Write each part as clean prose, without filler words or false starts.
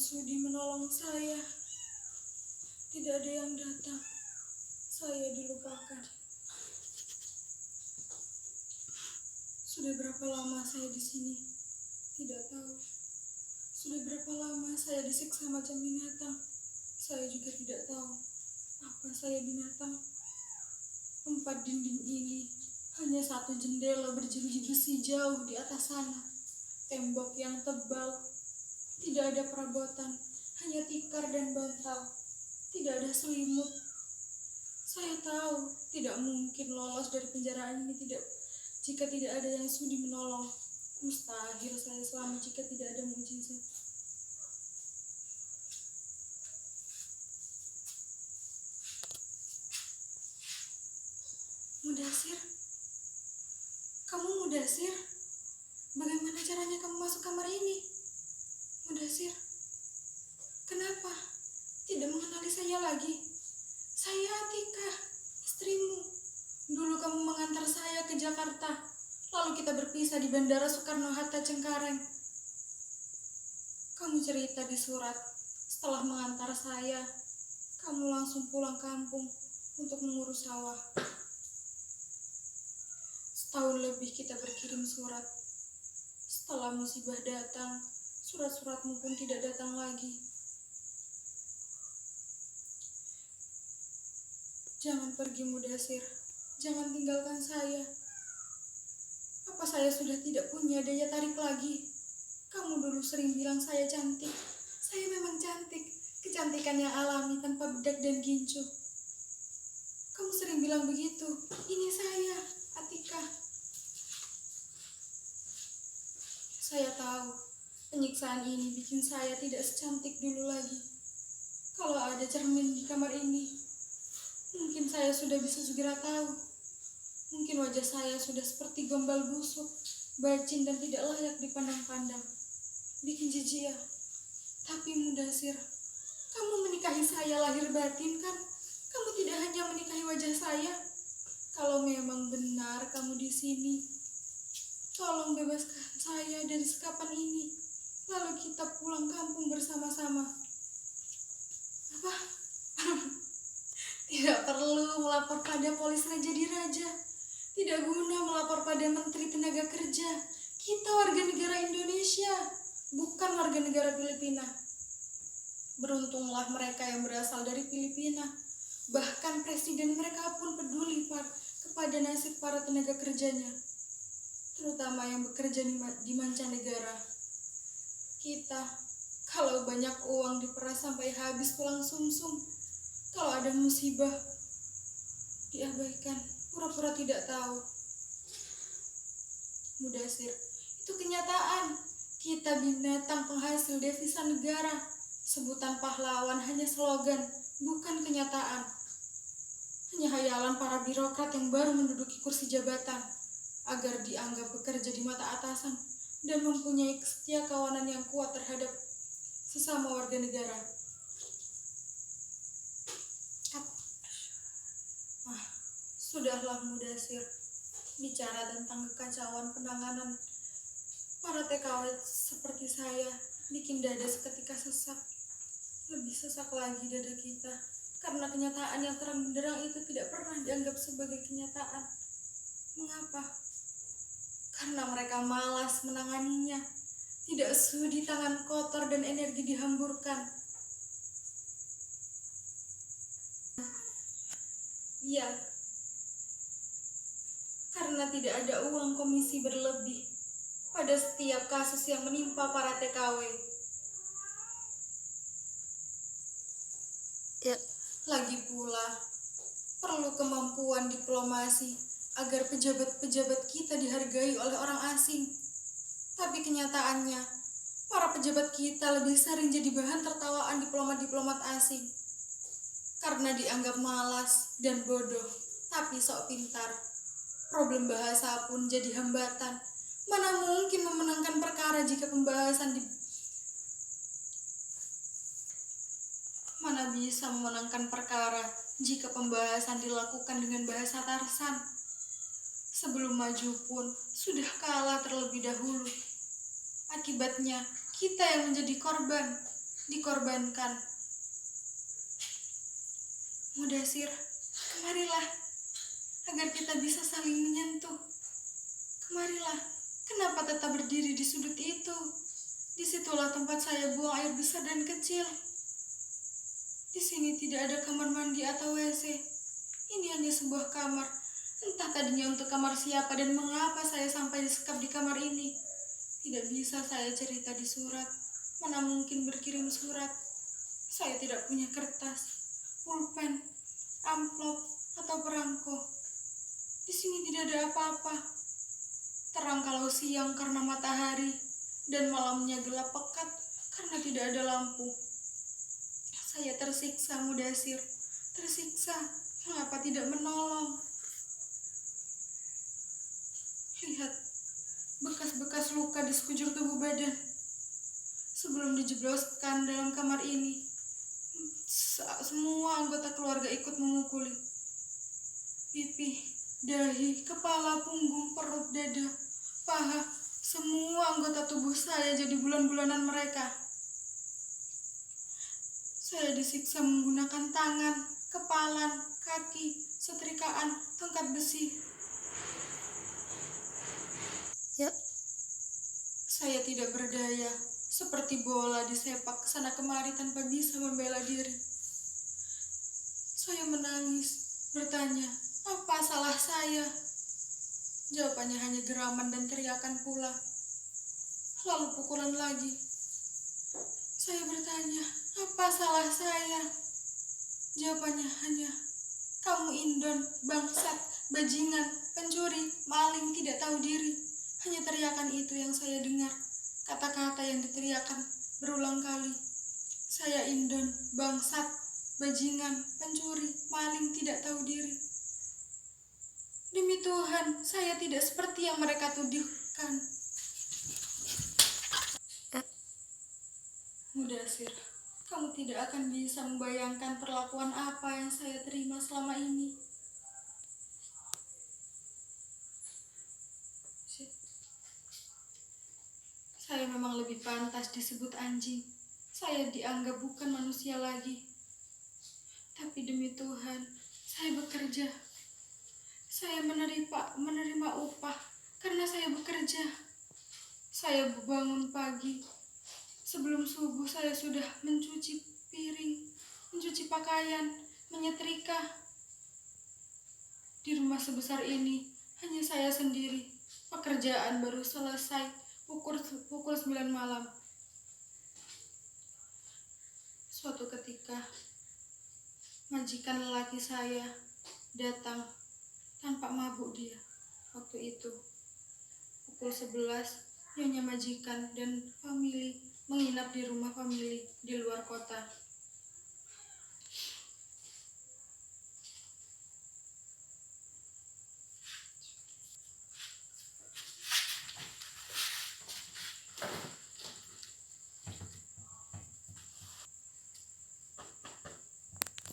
sudi menolong saya. Tidak ada yang datang. Saya dilupakan. Sudah berapa lama saya di sini? Tidak tahu. Sudah berapa lama saya disiksa macam binatang? Saya juga tidak tahu. Apa saya binatang? 4 dinding ini, hanya 1 jendela berjeruji besi jauh di atas sana. Tembok yang tebal, tidak ada perabotan, hanya tikar dan bantal. Tidak ada selimut. Saya tahu tidak mungkin lolos dari penjara ini jika tidak ada yang sudi menolong. Mustahil saya selamat jika tidak ada mukjizat. Mudasir, kamu Mudasir? Bagaimana caranya kamu masuk kamar ini? Mudasir, kenapa tidak mengenali saya lagi? Saya Atika, istrimu. Dulu kamu mengantar saya ke Jakarta, lalu kita berpisah di Bandara Soekarno-Hatta Cengkareng. Kamu cerita di surat, setelah mengantar saya, kamu langsung pulang kampung untuk mengurus sawah. Setahun lebih kita berkirim surat. Setelah musibah datang, surat-suratmu pun tidak datang lagi. Jangan pergi Mudasir, jangan tinggalkan saya. Apa saya sudah tidak punya daya tarik lagi? Kamu dulu sering bilang saya cantik. Saya memang cantik, kecantikan yang alami tanpa bedak dan gincu. Kamu sering bilang begitu. Ini saya, Atika. Saya tahu, penyiksaan ini bikin saya tidak secantik dulu lagi. Kalau ada cermin di kamar ini, mungkin saya sudah bisa segera tahu. Mungkin wajah saya sudah seperti gombal busuk, bacin dan tidak layak dipandang-pandang. Bikin jijik ya. Tapi Mudasir, kamu menikahi saya lahir batin kan? Kamu tidak hanya menikahi wajah saya. Kalau memang benar kamu di sini, tolong bebaskan saya dari sekapan ini. Lalu kita pulang kampung bersama-sama. Apa? Tidak perlu melapor pada polis raja di raja. Tidak guna melapor pada Menteri Tenaga Kerja. Kita warga negara Indonesia, bukan warga negara Filipina. Beruntunglah mereka yang berasal dari Filipina. Bahkan presiden mereka pun peduli kepada nasib para tenaga kerjanya, terutama yang bekerja di mancanegara. Kita, kalau banyak uang diperas sampai habis tulang sumsum. Kalau ada musibah, diabaikan, pura-pura tidak tahu. Mudasir, itu kenyataan. Kita binatang penghasil devisa negara. Sebutan pahlawan hanya slogan, bukan kenyataan. Hanya hayalan para birokrat yang baru menduduki kursi jabatan, agar dianggap bekerja di mata atasan dan mempunyai kesetiakawanan yang kuat terhadap sesama warga negara. Sudahlah Mudasir, bicara tentang kekacauan penanganan para TKW seperti saya bikin dada seketika sesak. Lebih sesak lagi dada kita, karena kenyataan yang terang benderang itu tidak pernah dianggap sebagai kenyataan. Mengapa? Karena mereka malas menanganinya, tidak sudi tangan kotor dan energi dihamburkan. Iya, karena tidak ada uang komisi berlebih pada setiap kasus yang menimpa para TKW. Ya. Lagi pula, perlu kemampuan diplomasi agar pejabat-pejabat kita dihargai oleh orang asing. Tapi kenyataannya, para pejabat kita lebih sering jadi bahan tertawaan diplomat-diplomat asing. Karena dianggap malas dan bodoh, tapi sok pintar. Problem bahasa pun jadi hambatan. Mana mungkin memenangkan perkara jika Mana bisa memenangkan perkara jika pembahasan dilakukan dengan bahasa Tarsan. Sebelum maju pun sudah kalah terlebih dahulu. Akibatnya kita yang menjadi korban. dikorbankan. Mudasir, kemarilah, agar kita bisa saling menyentuh. Kemarilah, kenapa tetap berdiri di sudut itu? Disitulah tempat saya buang air besar dan kecil. Di sini tidak ada kamar mandi atau WC. Ini hanya sebuah kamar. Entah tadinya untuk kamar siapa dan mengapa saya sampai disekap di kamar ini. Tidak bisa saya cerita di surat. Mana mungkin berkirim surat. Saya tidak punya kertas, pulpen, amplop, atau perangko. Di sini tidak ada apa-apa. Terang kalau siang karena matahari, dan malamnya gelap pekat karena tidak ada lampu. Saya tersiksa, Mudasir. Tersiksa. Mengapa tidak menolong? Lihat, bekas-bekas luka di sekujur tubuh badan. Sebelum dijebloskan dalam kamar ini, semua anggota keluarga ikut memukuli. Pipi, dahi, kepala, punggung, perut, dada, paha, semua anggota tubuh saya jadi bulan-bulanan mereka. Saya disiksa menggunakan tangan, kepalan, kaki, setrikaan, tongkat besi. Ya. Saya tidak berdaya, seperti bola disepak kesana kemari tanpa bisa membela diri. Saya menangis, bertanya, apa salah saya? Jawabannya hanya geraman dan teriakan pula. Lalu pukulan lagi. Saya bertanya, apa salah saya? Jawabannya hanya, kamu Indon, bangsat, bajingan, pencuri, maling, tidak tahu diri. Hanya teriakan itu yang saya dengar. Kata-kata yang diteriakan berulang kali. Saya Indon, bangsat, bajingan, pencuri, maling, tidak tahu diri. Demi Tuhan, saya tidak seperti yang mereka tuduhkan. Mudasir, kamu tidak akan bisa membayangkan perlakuan apa yang saya terima selama ini. Saya memang lebih pantas disebut anjing. Saya dianggap bukan manusia lagi. Tapi demi Tuhan, saya bekerja. Saya menerima upah karena saya bekerja. Saya bangun pagi. Sebelum subuh saya sudah mencuci piring, mencuci pakaian, menyetrika. Di rumah sebesar ini hanya saya sendiri. Pekerjaan baru selesai pukul 9 malam. Suatu ketika majikan lelaki saya datang, tampak mabuk dia. Waktu itu pukul 11, nyonya majikan dan famili menginap di rumah famili di luar kota.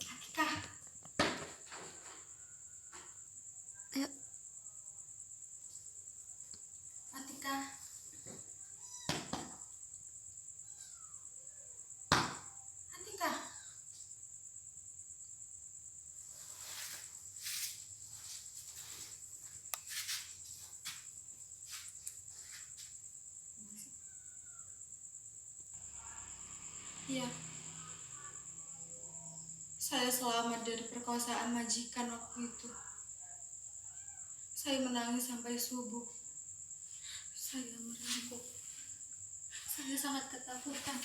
Atika, Ayo. Atika, Atika. Iya. Saya selamat dari perkosaan majikan waktu itu. Saya menangis sampai subuh. Saya merengkuh. Saya sangat ketakutan.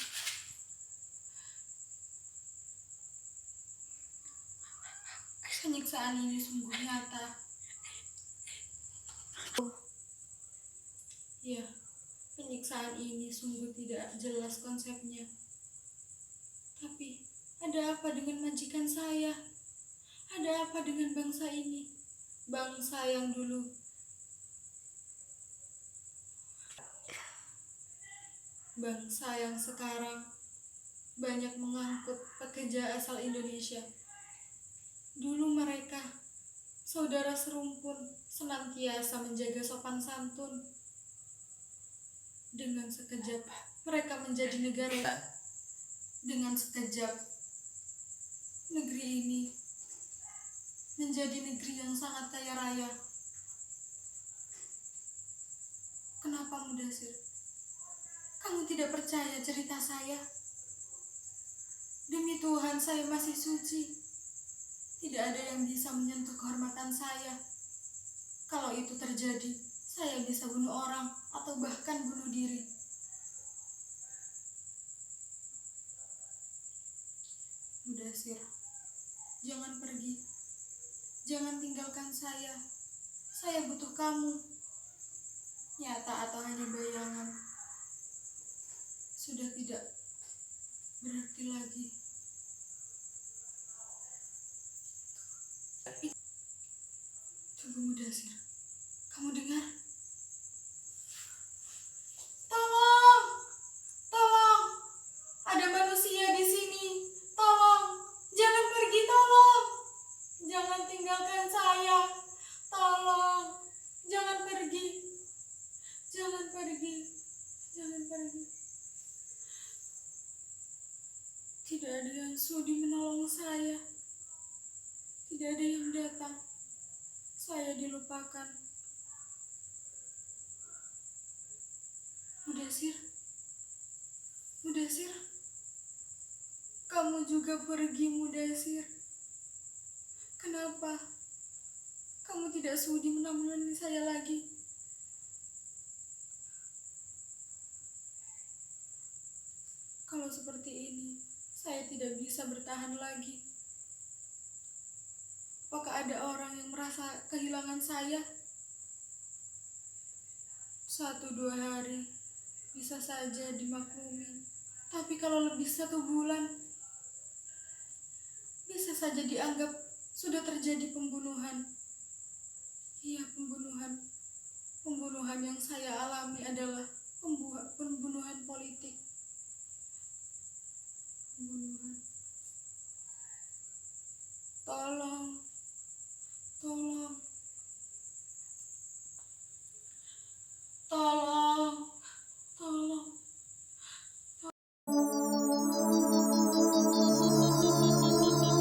Penyiksaan ini sungguh nyata. Ya, penyiksaan ini sungguh tidak jelas konsepnya. Tapi, ada apa dengan majikan saya? Ada apa dengan bangsa ini? Bangsa yang dulu bangsa yang sekarang banyak mengangkut pekerja asal Indonesia. Dulu mereka, saudara serumpun, senantiasa menjaga sopan santun. Dengan sekejap, mereka menjadi negara. Dengan sekejap, negeri ini menjadi negeri yang sangat kaya raya. Kenapa Mudasir? Kamu tidak percaya cerita saya? Demi Tuhan, saya masih suci. Tidak ada yang bisa menyentuh kehormatan saya. Kalau itu terjadi, saya bisa bunuh orang atau bahkan bunuh diri. Mudasir, jangan pergi. Jangan tinggalkan saya. Saya butuh kamu. Nyata atau hanya bayangan, sudah tidak berarti lagi. Tunggu Mudasir, kamu dengar? Tolong, tolong, ada manusia di sini. Tolong, jangan pergi, tolong. Jangan tinggalkan saya. Tolong, jangan pergi. Jangan pergi. Jangan pergi. Tidak ada yang sudi menolong saya. Tidak ada yang datang. Saya dilupakan. Mudasir, Mudasir, kamu juga pergi, Mudasir. Kenapa? Kamu tidak sudi menemani saya lagi. Kalau seperti ini, saya tidak bisa bertahan lagi. Apakah ada orang yang merasa kehilangan saya? 1-2 hari bisa saja dimaklumi. Tapi kalau lebih 1 bulan, bisa saja dianggap sudah terjadi pembunuhan. Iya, pembunuhan. Pembunuhan yang saya alami adalah pembunuhan politik. Pembunuhan. Tolong,